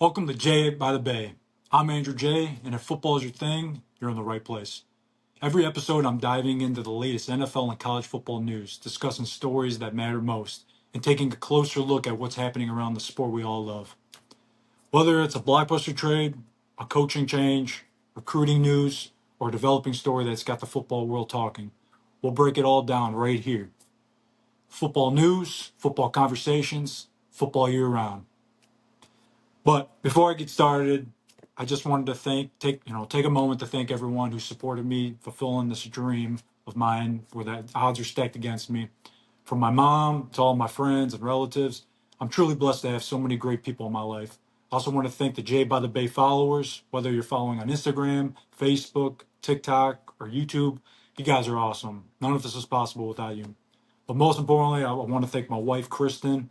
Welcome to Jaye by the Bay. I'm Andrew Jaye, and if football is your thing, you're in the right place. Every episode, I'm diving into the latest NFL and college football news, discussing stories that matter most, and taking a closer look at what's happening around the sport we all love. Whether it's a blockbuster trade, a coaching change, recruiting news, or a developing story that's got the football world talking, we'll break it all down right here. Football news, football conversations, football year round. But before I get started, I just wanted to take a moment to thank everyone who supported me fulfilling this dream of mine where the odds are stacked against me. From my mom to all my friends and relatives, I'm truly blessed to have so many great people in my life. I also want to thank the Jay by the Bay followers, whether you're following on Instagram, Facebook, TikTok, or YouTube. You guys are awesome. None of this is possible without you. But most importantly, I want to thank my wife, Kristen.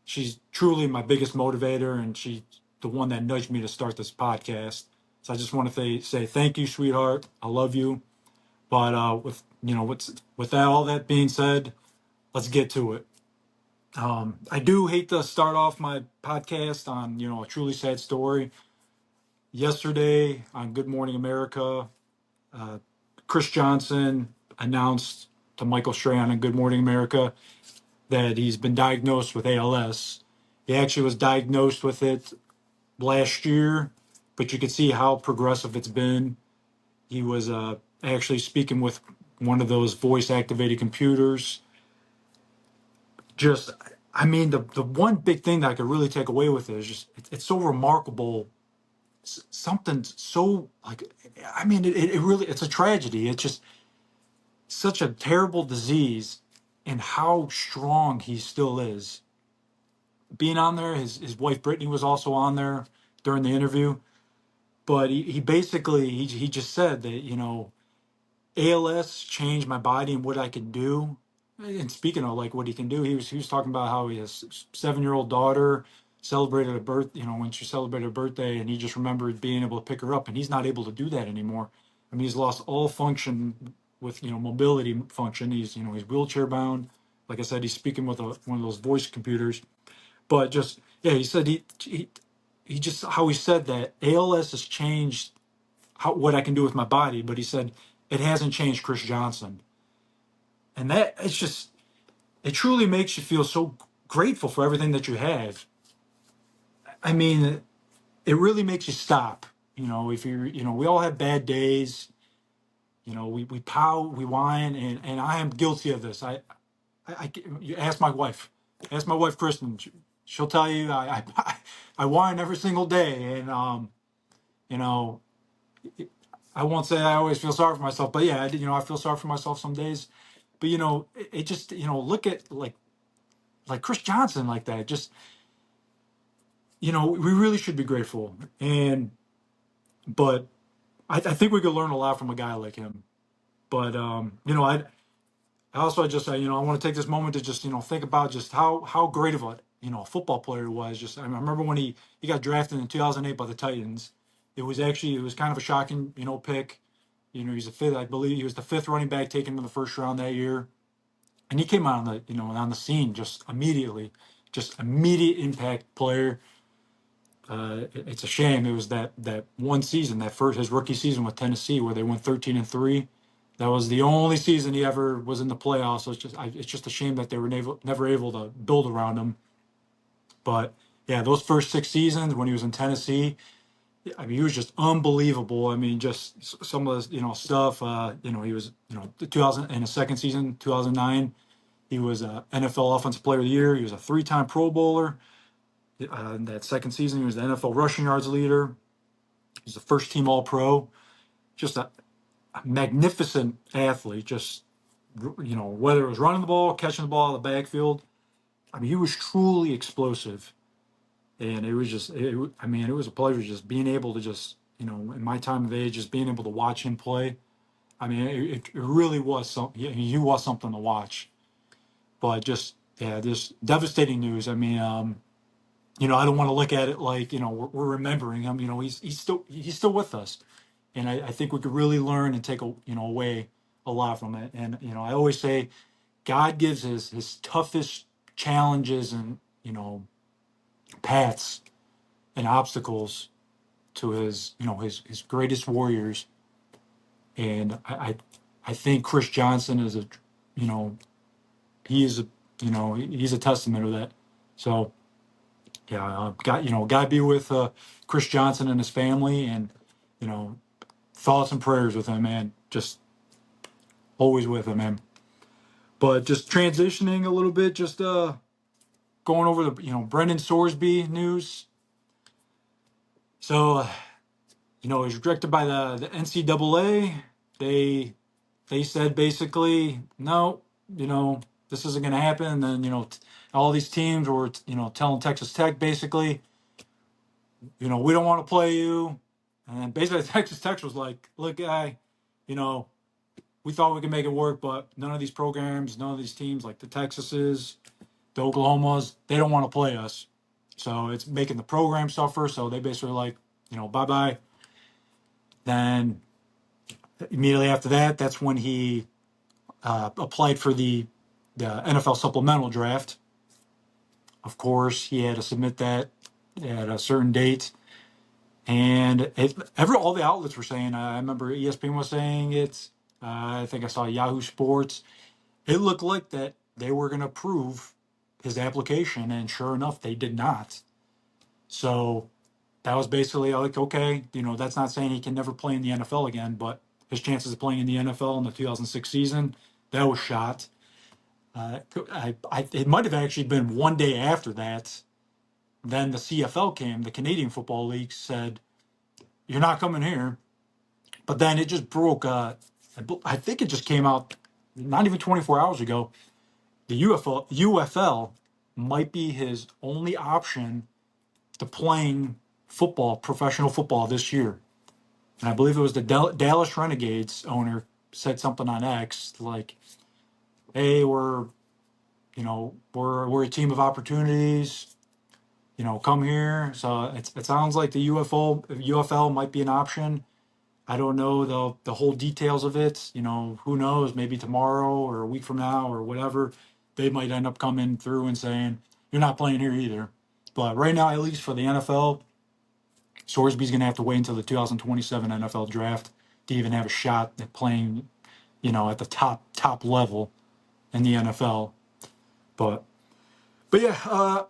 She's truly my biggest motivator, and she's the one that nudged me to start this podcast. So I just want to say thank you, sweetheart. I love you. But with that all that being said, let's get to it. I do hate to start off my podcast on a truly sad story. Yesterday on Good Morning America, uh, Chris Johnson announced to Michael Strahan on Good Morning America that he's been diagnosed with ALS. He actually was diagnosed with it last year, but you could see how progressive it's been. He was actually speaking with one of those voice activated computers. Just, I mean, the one big thing that I could really take away with it is just it's so remarkable. Something so like, I mean, it really, it's a tragedy. It's just such a terrible disease, and how strong he still is. Being on there, his wife Brittany was also on there during the interview, but he basically he just said that ALS changed my body and what I can do. And speaking of like what he can do, he was talking about how he has 7-year-old daughter celebrated a birth, when she celebrated her birthday, and he just remembered being able to pick her up, and he's not able to do that anymore. I mean, he's lost all function with mobility function. He's wheelchair bound. Like I said, he's speaking with one of those voice computers. But just yeah, he said he just how he said that ALS has changed what I can do with my body, but he said it hasn't changed Chris Johnson, and that it truly makes you feel so grateful for everything that you have. I mean, it really makes you stop. If we all have bad days. We pout, we whine, and I am guilty of this. You ask my wife Kristen. She'll tell you I whine every single day, and you know, I won't say I always feel sorry for myself, but yeah, I feel sorry for myself some days. But it just look at like Chris Johnson like that. Just we really should be grateful, but I think we could learn a lot from a guy like him. But I also just I want to take this moment to just think about just how great of a football player he was. Just I remember when he got drafted in 2008 by the Titans. It was kind of a shocking pick. He's a fifth. I believe he was the fifth running back taken in the first round that year, and he came out on the scene just immediately, just immediate impact player. It's a shame it was that one season, that first his rookie season with Tennessee, where they went 13-3. That was the only season he ever was in the playoffs. So it's just a shame that they were never able to build around him. But yeah, those first 6 seasons when he was in Tennessee, I mean, he was just unbelievable. I mean, just some of the stuff. He was the 2000 in his second season, 2009. He was a NFL Offensive Player of the Year. He was a 3-time Pro Bowler. In that second season, he was the NFL rushing yards leader. He was the first team All Pro. Just a magnificent athlete. Just whether it was running the ball, catching the ball out of the backfield. I mean, he was truly explosive, and it was just. I mean, it was a pleasure just being able to just in my time of age, just being able to watch him play. I mean, it really was something. He was something to watch. But just yeah, just devastating news. I mean, I don't want to look at it like we're remembering him. He's still with us, and I think we could really learn and take away a lot from it. And I always say God gives his toughest challenges and paths, and obstacles to his greatest warriors. And I think Chris Johnson is you know, he is he's a testament of that. So yeah, gotta be with Chris Johnson and his family, and you know, thoughts and prayers with him, man. Just always with him, man. But just transitioning a little bit, just going over the Brendan Sorsby news. So it was directed by the NCAA. They said basically no, this isn't going to happen. And then all these teams were telling Texas Tech basically, we don't want to play you. And then basically Texas Tech was like, look, guy, you know, we thought we could make it work, but none of these programs, none of these teams like the Texases, the Oklahomas, they don't want to play us. So it's making the program suffer. So they basically like, bye bye. Then immediately after that, that's when he applied for the NFL supplemental draft. Of course, he had to submit that at a certain date. And all the outlets were saying, I remember ESPN was saying it. I think I saw Yahoo Sports. It looked like that they were going to approve his application, and sure enough, they did not. So that was basically like, okay, that's not saying he can never play in the NFL again, but his chances of playing in the NFL in the 2006 season, that was shot. It might have actually been one day after that. Then the CFL came, the Canadian Football League said, you're not coming here. But then it just broke. I think it just came out not even 24 hours ago. The UFL might be his only option to playing football, professional football this year. And I believe it was the Dallas Renegades owner said something on X like, "Hey, we're a team of opportunities. Come here." So it sounds like the UFL might be an option. I don't know the whole details of it. Who knows? Maybe tomorrow or a week from now or whatever, they might end up coming through and saying you're not playing here either. But right now, at least for the NFL, Sorsby's going to have to wait until the 2027 NFL draft to even have a shot at playing, at the top level in the NFL. But yeah,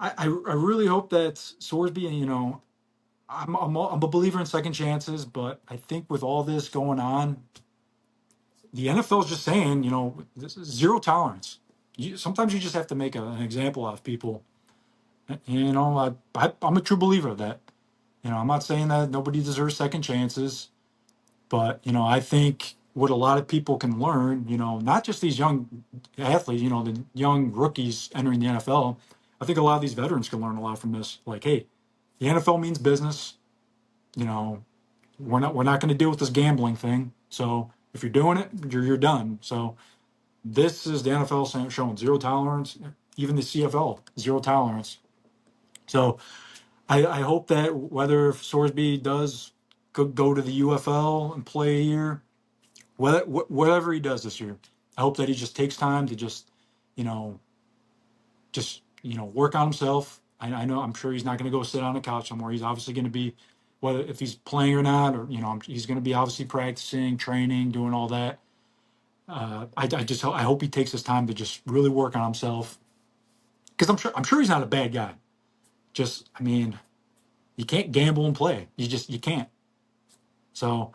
I really hope that Sorsby, I'm a believer in second chances, but I think with all this going on, the NFL is just saying, this is zero tolerance. Sometimes you just have to make an example out of people. I'm a true believer of that. I'm not saying that nobody deserves second chances, but I think what a lot of people can learn, not just these young athletes, the young rookies entering the NFL. I think a lot of these veterans can learn a lot from this. Like, hey, the NFL means business. We're not going to deal with this gambling thing. So if you're doing it, you're done. So this is the NFL showing zero tolerance. Even the CFL, zero tolerance. So I hope that whether Sorsby does go to the UFL and play a year, whatever he does this year, I hope that he just takes time to you know, work on himself. I know I'm sure he's not going to go sit on a couch somewhere. He's obviously going to be, whether if he's playing or not, or he's going to be obviously practicing, training, doing all that. I hope he takes his time to just really work on himself, because I'm sure he's not a bad guy. Just you can't gamble and play. You can't. So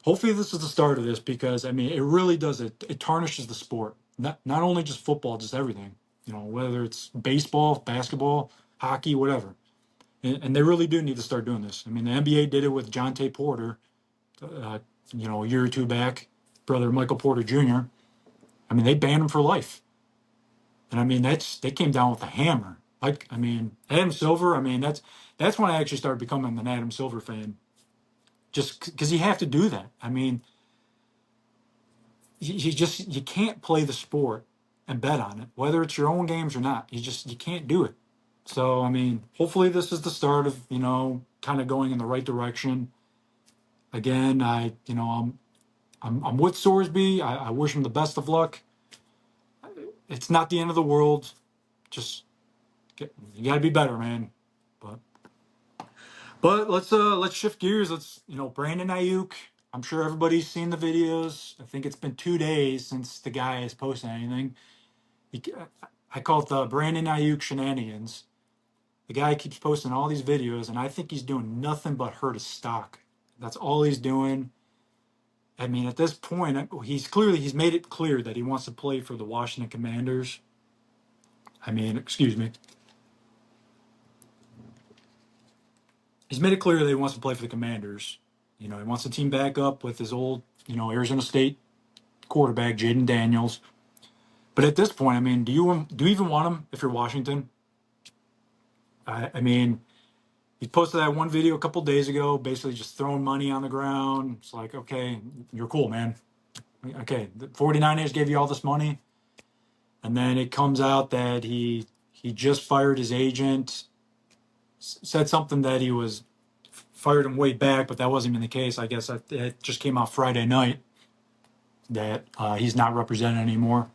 hopefully this is the start of this, because it really does it tarnishes the sport. Not only just football, just everything. Whether it's baseball, basketball, hockey, whatever. And they really do need to start doing this. The NBA did it with John Tay Porter, a year or two back, brother Michael Porter Jr. They banned him for life. And they came down with a hammer. Like, Adam Silver, that's when I actually started becoming an Adam Silver fan. Just because you have to do that. You can't play the sport and bet on it, whether it's your own games or not. You can't do it. So, hopefully this is the start of, kind of going in the right direction. Again, I'm with Sorsby. I wish him the best of luck. It's not the end of the world. Just you got to be better, man. But let's shift gears. Let's Brandon Aiyuk. I'm sure everybody's seen the videos. I think it's been 2 days since the guy has posted anything. He, I call it the Brandon Aiyuk shenanigans. The guy keeps posting all these videos, and I think he's doing nothing but hurt his stock. That's all he's doing. I mean, at this point, he's made it clear that he wants to play for the Washington Commanders. I mean, excuse me. He's made it clear that he wants to play for the Commanders. He wants to team back up with his old, Arizona State quarterback, Jaden Daniels. But at this point, I mean, do you even want him if you're Washington? I mean, he posted that one video a couple days ago, basically just throwing money on the ground. It's like, okay, you're cool, man. Okay, the 49ers gave you all this money, and then it comes out that he just fired his agent, said something that he was fired him way back, but that wasn't even the case. I guess it just came out Friday night that he's not represented anymore.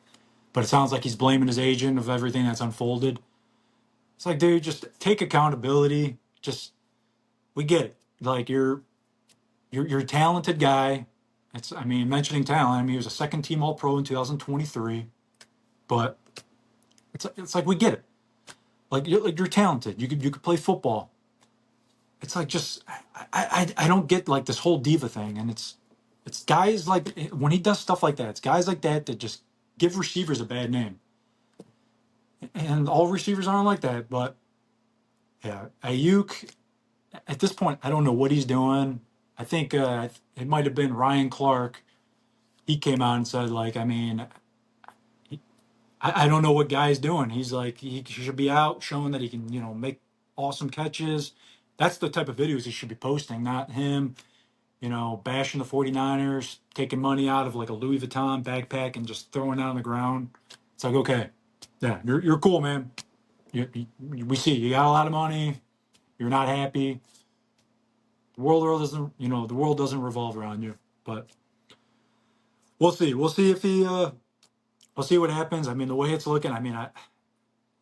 But it sounds like he's blaming his agent of everything that's unfolded. It's like, dude, just take accountability. Just we get it. Like you're a talented guy. Mentioning talent. I mean, he was a second team All Pro in 2023. But it's like we get it. You're talented. You could play football. It's like just I don't get like this whole diva thing, and it's guys like when he does stuff like that. It's guys like that just give receivers a bad name, and all receivers aren't like that. But yeah, Aiyuk at this point, I don't know what he's doing. I think it might have been Ryan Clark. He came out and said like, I don't know what guy's doing. He's like he should be out showing that he can make awesome catches. That's the type of videos he should be posting, not him bashing the 49ers, taking money out of like a Louis Vuitton backpack and just throwing it on the ground. It's like, okay, yeah, you're cool, man. We see you got a lot of money. You're not happy. The world doesn't revolve around you. But we'll see. We'll see if we'll see what happens. I mean, the way it's looking,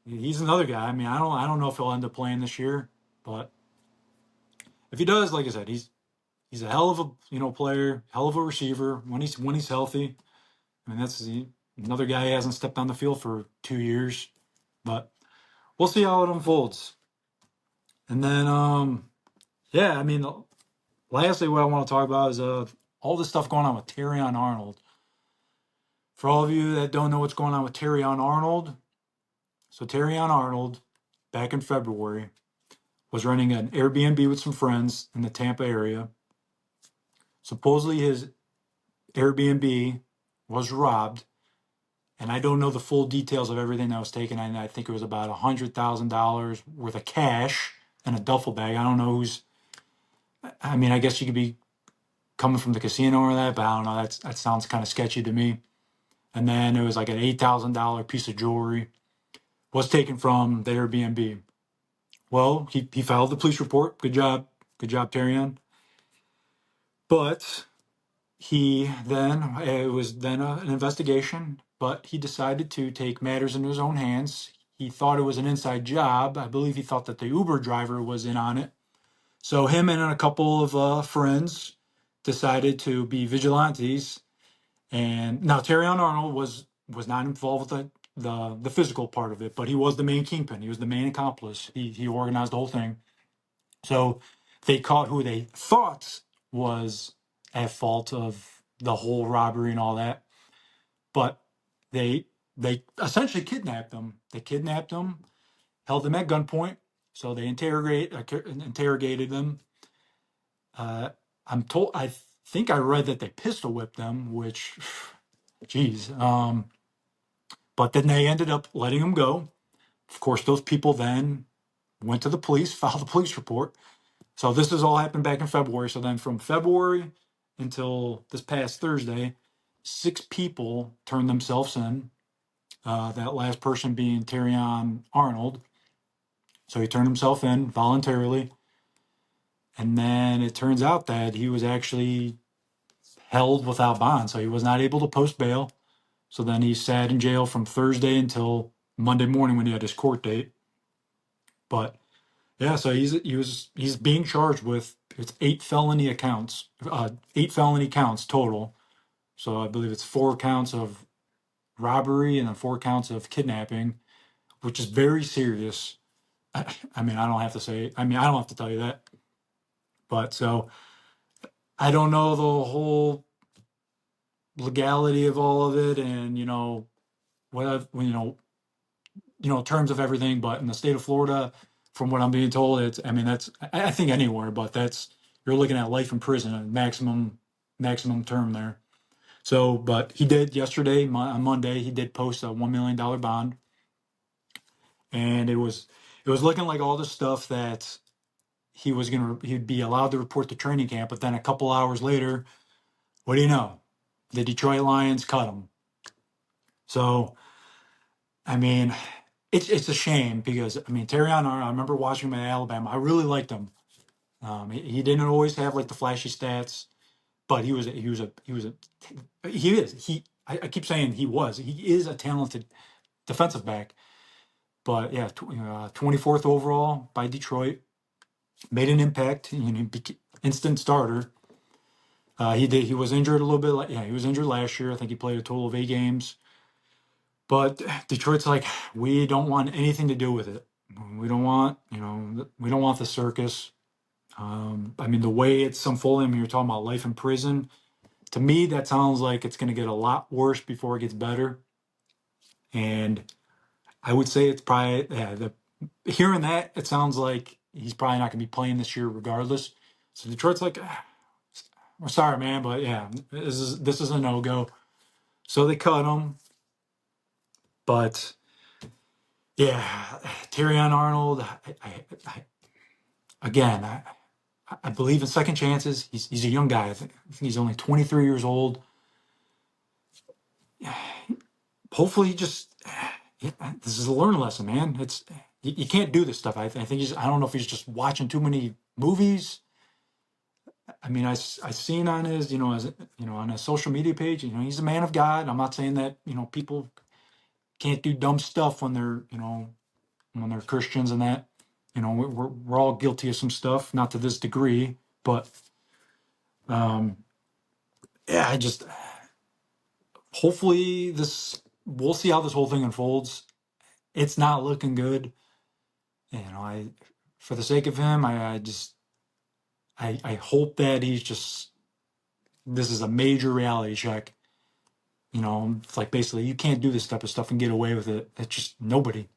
he's another guy. I mean, I don't know if he'll end up playing this year, but if he does, like I said, he's a hell of a player, hell of a receiver when he's healthy. I mean, another guy who hasn't stepped on the field for 2 years, but we'll see how it unfolds. And then, yeah, I mean, lastly, what I want to talk about is all this stuff going on with Terrion Arnold. For all of you that don't know what's going on with Terrion Arnold, so Terrion Arnold, back in February, was renting an Airbnb with some friends in the Tampa area. Supposedly his Airbnb was robbed, and I don't know the full details of everything that was taken. I think it was about $100,000 worth of cash and a duffel bag. I don't know who's. I mean, I guess you could be coming from the casino or that, but I don't know. That sounds kind of sketchy to me. And then it was like an $8,000 piece of jewelry was taken from the Airbnb. Well, he filed the police report. Good job, Terrion. But it was then an investigation, but he decided to take matters into his own hands. He thought it was an inside job. I believe he thought that the Uber driver was in on it. So him and a couple of friends decided to be vigilantes. And now Terrion Arnold was not involved with the physical part of it, but he was the main kingpin. He was the main accomplice. He organized the whole thing. So they caught who they thought was at fault of the whole robbery and all that. But they essentially kidnapped them. They kidnapped them, held them at gunpoint. So they interrogated them. I think I read that they pistol whipped them, which, geez. But then they ended up letting them go. Of course, those people then went to the police, filed a police report. So this has all happened back in February. So then from February until this past Thursday, 6 people turned themselves in. That last person being Terrion Arnold. So he turned himself in voluntarily. And then it turns out that he was actually held without bond. So he was not able to post bail. So then he sat in jail from Thursday until Monday morning when he had his court date. But Yeah, so he's being charged with it's 8 felony counts total. So I believe it's 4 counts of robbery and then 4 counts of kidnapping, which is very serious. I mean, I don't have to say. I mean, I don't have to tell you that. But so I don't know the whole legality of all of it, and what terms of everything. But in the state of Florida, from what I'm being told, it's I mean that's I think anywhere, but that's you're looking at life in prison, a maximum term there. So, but he did yesterday on Monday. He did post a $1 million bond, and it was looking like all the stuff that he'd be allowed to report to training camp. But then a couple hours later, what do you know? The Detroit Lions cut him. So, I mean, it's a shame because I mean Terrion Arnold. I remember watching him at Alabama. I really liked him. He didn't always have like the flashy stats, but I keep saying he is a talented defensive back. But yeah, 24th overall by Detroit, made an impact. Instant starter. He was injured a little bit. He was injured last year. I think he played a total of 8 games. But Detroit's like, we don't want anything to do with it. We don't want the circus. I mean, the way it's unfolding. I mean, you're talking about life in prison. To me, that sounds like it's going to get a lot worse before it gets better. And I would say it's probably hearing that it sounds like he's probably not going to be playing this year regardless. So Detroit's like, we're sorry, man, but yeah, this is a no go. So they cut him, but yeah, Terrion Arnold. Again, I believe in second chances. He's a young guy. I think he's only 23 years old. Hopefully, this is a learn lesson, man. You can't do this stuff. I think I don't know if he's just watching too many movies. I mean, I seen on his, on his social media page, he's a man of God. I'm not saying that, people can't do dumb stuff when they're Christians and that, we're all guilty of some stuff, not to this degree, but, yeah, hopefully we'll see how this whole thing unfolds. It's not looking good. For the sake of him, I hope that this is a major reality check. It's like basically you can't do this type of stuff and get away with it. It's just nobody.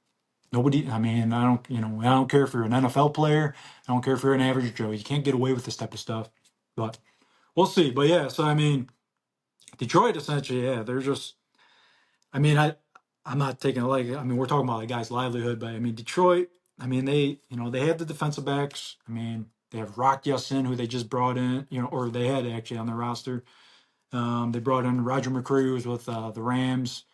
I mean, I don't care if you're an NFL player. I don't care if you're an average Joe. You can't get away with this type of stuff. But we'll see. But yeah, so I mean, Detroit essentially, yeah, they're just. I mean, I'm not taking it like. I mean, we're talking about a guy's livelihood, but I mean, Detroit. I mean, they have the defensive backs. I mean, they have Rock Yassin, who they just brought in. Or they had actually on their roster. They brought in Roger McCreary, who was with the Rams.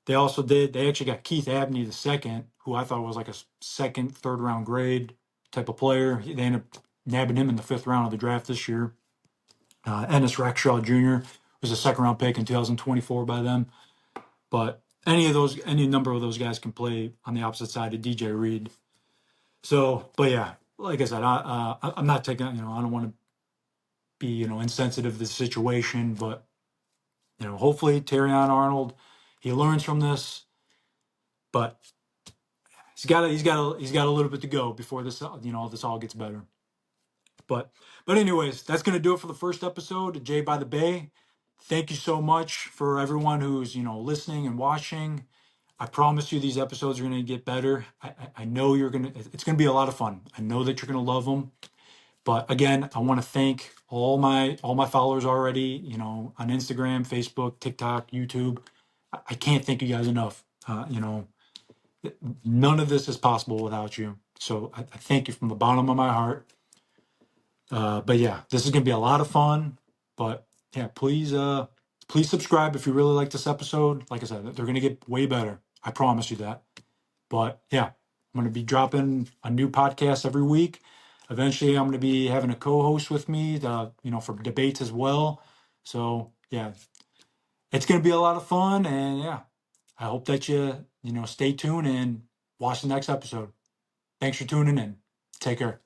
They actually got Keith Abney the second, who I thought was like a second, third round grade type of player. They ended up nabbing him in the 5th round of the draft this year. Ennis Rackshaw Jr. was a second round pick in 2024 by them. But any number of those guys can play on the opposite side of DJ Reed. So, but yeah, like I said, I'm not taking, I don't want to be, insensitive to the situation, but, hopefully Terrion Arnold, he learns from this, but he's got a little bit to go before this this all gets better. But anyways, that's gonna do it for the first episode of Jay by the Bay. Thank you so much for everyone who's listening and watching. I promise you these episodes are gonna get better. I know it's gonna be a lot of fun. I know that you're gonna love them. But again, I want to thank all my followers already. On Instagram, Facebook, TikTok, YouTube. I can't thank you guys enough. None of this is possible without you. So I thank you from the bottom of my heart. But yeah, this is gonna be a lot of fun. But yeah, please subscribe if you really like this episode. Like I said, they're gonna get way better. I promise you that. But yeah, I'm gonna be dropping a new podcast every week. Eventually, I'm gonna be having a co-host with me, for debates as well. So yeah, it's gonna be a lot of fun, and yeah, I hope that you stay tuned and watch the next episode. Thanks for tuning in. Take care.